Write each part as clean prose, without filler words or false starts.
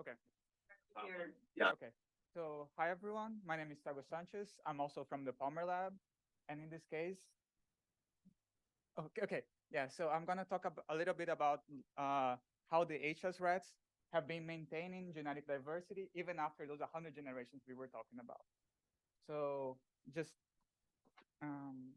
Okay. Yeah. Okay. So, hi everyone. My name is Thiago Sanches. I'm also from the Palmer Lab, and in this case, okay. Yeah. So I'm gonna talk a little bit about how the HS rats have been maintaining genetic diversity even after those 100 generations we were talking about. So just um,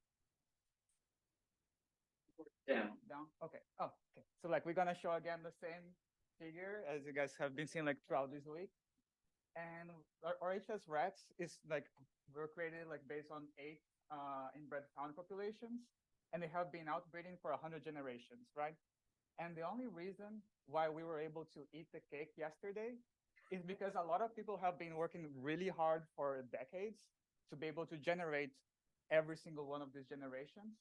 down. Okay. Oh, okay. So like we're gonna show again the same figure as you guys have been seeing like throughout this week. And our HS rats is like were created like based on 8 inbred fauna populations, and they have been outbreeding for 100 generations, right? And the only reason why we were able to eat the cake yesterday is because a lot of people have been working really hard for decades to be able to generate every single one of these generations.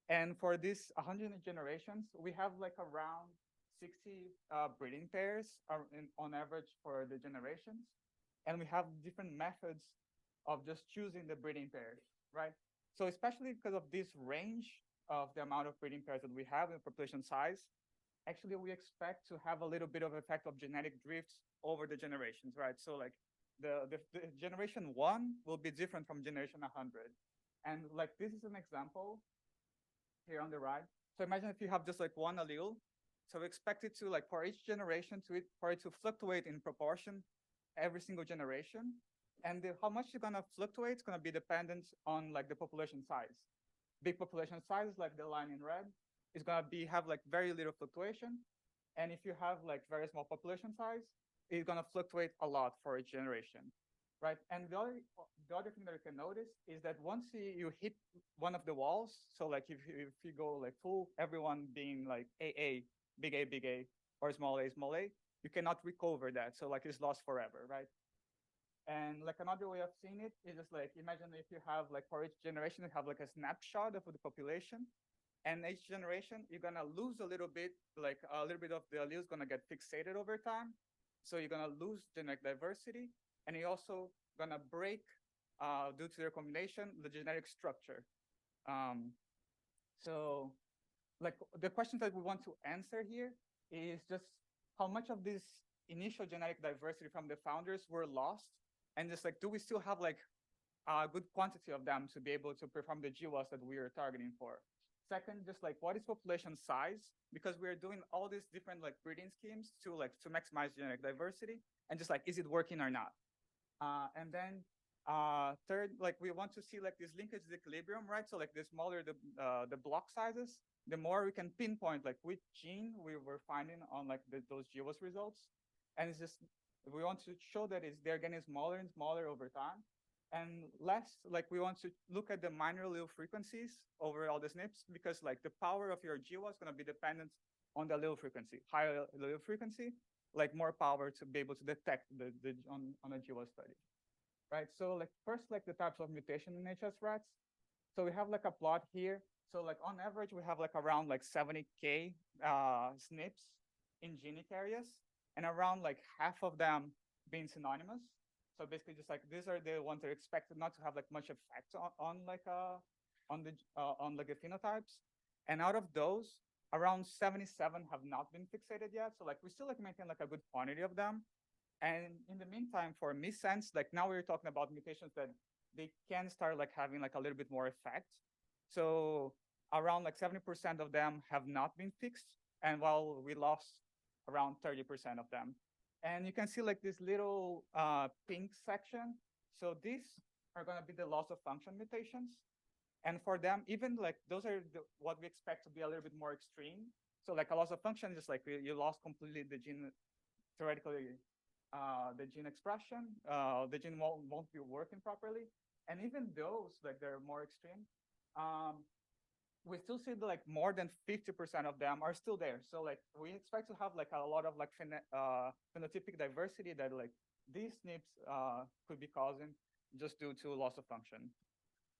And for these 100 generations, we have like around 60 breeding pairs on average for the generations. And we have different methods of just choosing the breeding pairs, right? So especially because of this range of the amount of breeding pairs that we have in population size, actually we expect to have a little bit of effect of genetic drifts over the generations, right? So like the generation 1 will be different from generation 100. And like this is an example here on the right. So imagine if you have just like one allele. So we expect it to like for each generation for it to fluctuate in proportion every single generation. And how much it's gonna fluctuate is gonna be dependent on like the population size. Big population size, like the line in red, is gonna have like very little fluctuation. And if you have like very small population size, it's gonna fluctuate a lot for each generation, right? And the other thing that you can notice is that once you hit one of the walls, so like if you go like full, everyone being like big A, or small a, you cannot recover that. So like it's lost forever, right? And like another way of seeing it is just like imagine if you have like for each generation you have like a snapshot of the population, and each generation you're gonna lose a little bit, like a little bit of the allele is gonna get fixated over time. So you're gonna lose genetic diversity, and you're also gonna break due to their combination the genetic structure. Um, so like the question that we want to answer here is just how much of this initial genetic diversity from the founders were lost, and just like do we still have like a good quantity of them to be able to perform the GWAS that we are targeting for. Second, just like what is population size, because we are doing all these different like breeding schemes to maximize genetic diversity, and just like is it working or not. And then third, like we want to see like this linkage equilibrium, right? So like the smaller the block sizes, the more we can pinpoint like which gene we were finding on like those GWAS results. And it's just we want to show that they're getting smaller and smaller over time. And last, like we want to look at the minor allele frequencies over all the SNPs, because like the power of your GWAS is going to be dependent on the allele frequency. Higher allele frequency, like more power to be able to detect on a GWAS study, right? So like first, like the types of mutation in HS rats. So we have like a plot here. So like on average, we have like around like 70K SNPs in genic areas, and around like half of them being synonymous. So basically, just like these are the ones that are expected not to have like much effect on like the phenotypes. And out of those, around 77 have not been fixated yet. So like we still like maintain like a good quantity of them. And in the meantime, for missense, like now we're talking about mutations that they can start like having like a little bit more effect. So around like 70% of them have not been fixed, and while we lost around 30% of them. And you can see like this little pink section. So these are going to be the loss of function mutations. And for them, even like those are what we expect to be a little bit more extreme. So like a loss of function, just like you lost completely the gene, theoretically, the gene expression, the gene won't be working properly. And even those, like they're more extreme, we still see that, like more than 50% of them are still there. So like we expect to have like a lot of like phenotypic diversity that like these SNPs could be causing just due to loss of function.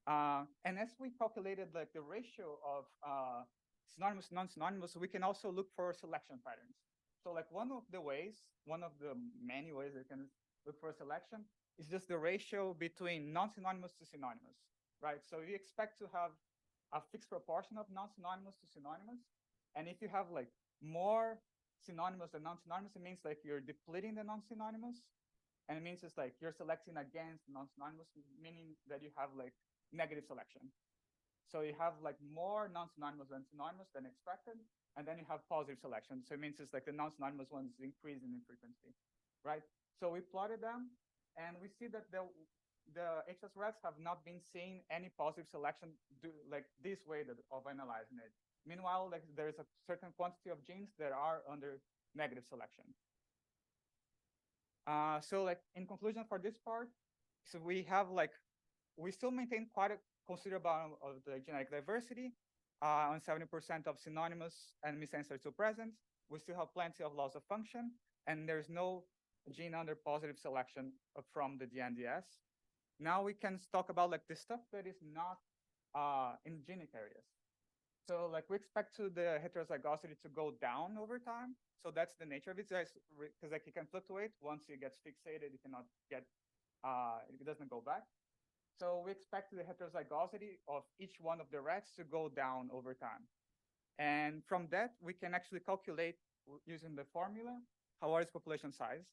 And as we calculated like the ratio of synonymous, non-synonymous, we can also look for selection patterns. So like one of the many ways you can look for selection is just the ratio between non-synonymous to synonymous, right? So you expect to have a fixed proportion of non-synonymous to synonymous. And if you have like more synonymous and non-synonymous, it means like you're depleting the non-synonymous. And it means it's like you're selecting against non-synonymous, meaning that you have like negative selection. So you have like more non-synonymous than synonymous than expected, and then you have positive selection. So it means it's like the non-synonymous ones increasing in frequency, right? So we plotted them, and we see that the HS rats have not been seeing any positive selection like this way of analyzing it. Meanwhile, like there is a certain quantity of genes that are under negative selection. So like in conclusion for this part, so we have like, we still maintain quite a considerable amount of the genetic diversity, on 70% of synonymous and missense are still present. We still have plenty of loss of function, and there's no gene under positive selection from the DNDS. Now we can talk about like the stuff that is not in genic areas. So like we expect the heterozygosity to go down over time. So that's the nature of it, because like it can fluctuate. Once it gets fixated, it cannot get, it doesn't go back. So we expect the heterozygosity of each one of the rats to go down over time. And from that, we can actually calculate using the formula, what is population size.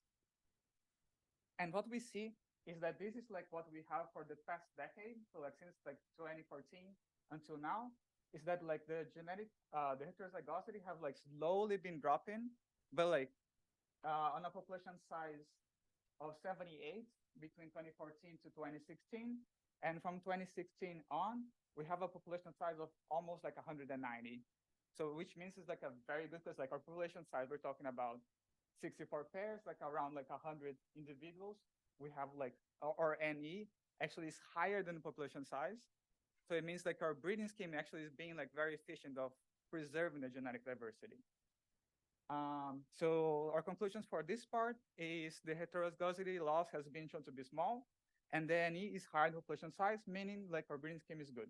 And what we see is that this is like what we have for the past decade. So like since like 2014 until now, is that like the heterozygosity have like slowly been dropping, but like on a population size of 78 between 2014 to 2016. And from 2016 on, we have a population size of almost like 190. So which means it's like a very good, because like our population size, we're talking about 64 pairs, like around like 100 individuals. We have like, our NE actually is higher than the population size. So it means like our breeding scheme actually is being like very efficient of preserving the genetic diversity. So our conclusions for this part is the heterozygosity loss has been shown to be small, and the NE is higher than population size, meaning like our breeding scheme is good.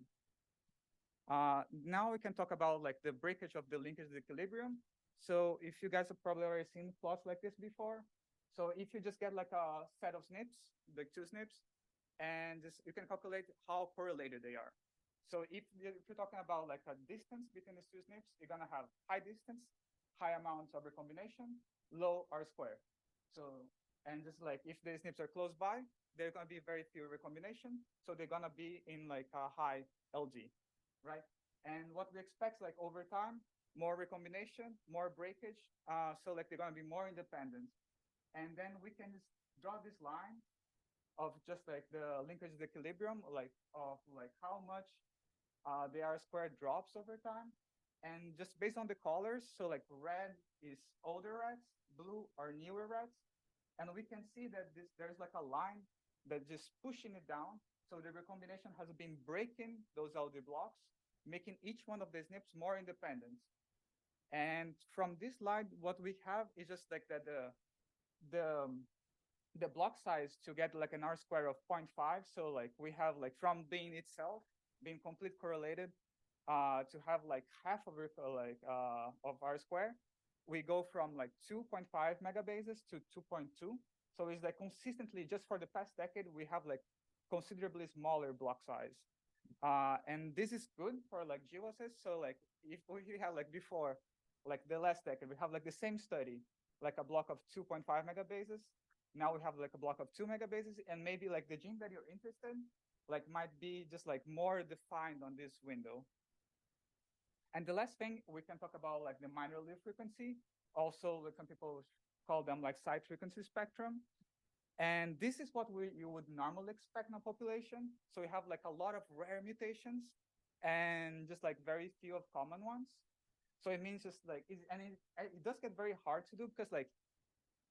Now we can talk about like the breakage of the linkage equilibrium. So if you guys have probably already seen plots like this before. So if you just get like a set of SNPs, like two SNPs, and you can calculate how correlated they are. So if you're talking about like a distance between these two SNPs, you're gonna have high distance, high amounts of recombination, low R-square. So, and just like if the SNPs are close by, they're gonna be very few recombination. So they're gonna be in like a high LG, right? And what we expect like over time, more recombination, more breakage. So like they're gonna be more independent. And then we can just draw this line of just like the linkage equilibrium, like of like how much the R-square drops over time. And just based on the colors, so like red is older rats, blue are newer rats. And we can see that there's like a line that just pushing it down. So the recombination has been breaking those LD blocks, making each one of the SNPs more independent. And from this slide, what we have is just like that the block size to get like an R-square of 0.5. So like we have like from being itself, being complete correlated, to have like half of R-square, we go from like 2.5 megabases to 2.2. So it's like consistently, just for the past decade, we have like considerably smaller block size. And this is good for like GWASs. So like if we have like before, like the last decade, we have like the same study, like a block of 2.5 megabases. Now we have like a block of 2 megabases, and maybe like the gene that you're interested in, like might be just like more defined on this window. And the last thing we can talk about like the minor allele frequency. Also, like some people call them like side frequency spectrum. And this is what you would normally expect in a population. So we have like a lot of rare mutations and just like very few of common ones. So it means just like, it does get very hard to do, because like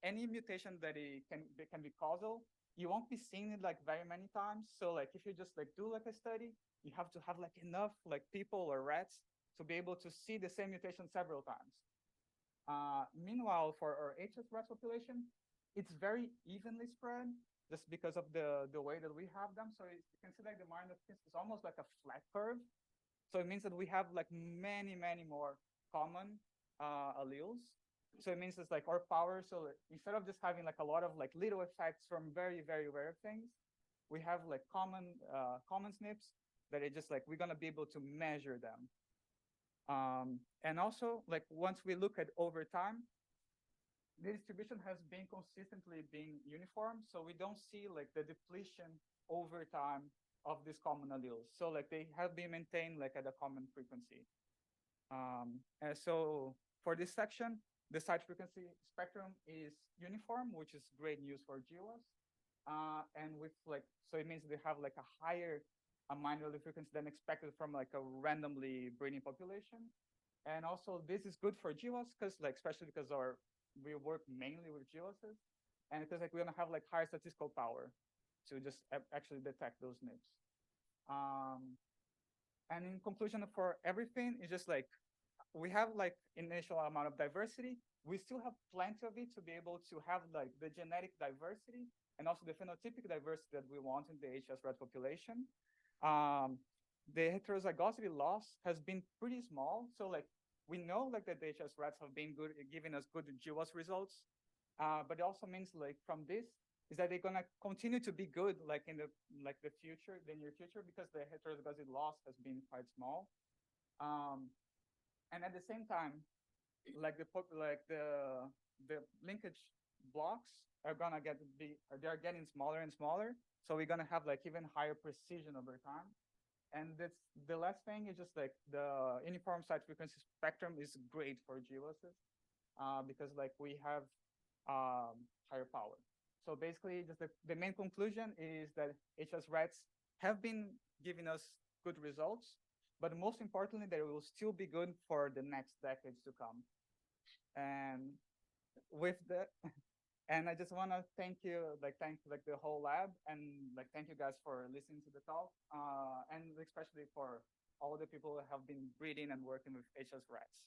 any mutation that it can be causal, you won't be seeing it like very many times. So like if you just like do like a study, you have to have like enough like people or rats to be able to see the same mutation several times. Meanwhile, for our HS rat population, it's very evenly spread just because of the way that we have them. So you can see like the minor is almost like a flat curve. So it means that we have like many, many more common alleles. So it means it's like our power. So instead of just having like a lot of like little effects from very, very rare things, we have like common SNPs that are just like, we're gonna be able to measure them. And also like once we look at over time, the distribution has been consistently being uniform, so we don't see like the depletion over time of these common alleles. So like they have been maintained like at a common frequency. And so for this section, the side frequency spectrum is uniform, which is great news for GWAS. And with like, so it means they have like a higher minor allele frequency than expected from like a randomly breeding population. And also this is good for GWAS because like, especially because we work mainly with GWASs, and because like we're gonna have like higher statistical power to just actually detect those NIPs. And in conclusion for everything, it's just like we have like initial amount of diversity. We still have plenty of it to be able to have like the genetic diversity and also the phenotypic diversity that we want in the HS rat population. The heterozygosity loss has been pretty small. So like we know like that the HS rats have been good, giving us good GWAS results. But it also means like from this is that they're gonna continue to be good like in the future, the near future, because the heterozygosity loss has been quite small. And at the same time, like the linkage blocks are gonna they're getting smaller and smaller. So we're gonna have like even higher precision over time. And that's the last thing is just like the uniform side frequency spectrum is great for GWASs because like we have higher power. So basically, just the main conclusion is that HS rats have been giving us good results, but most importantly, they will still be good for the next decades to come. And with that, and I just want to thank you, thank the whole lab, and thank you guys for listening to the talk, and especially for all the people who have been breeding and working with HS rats.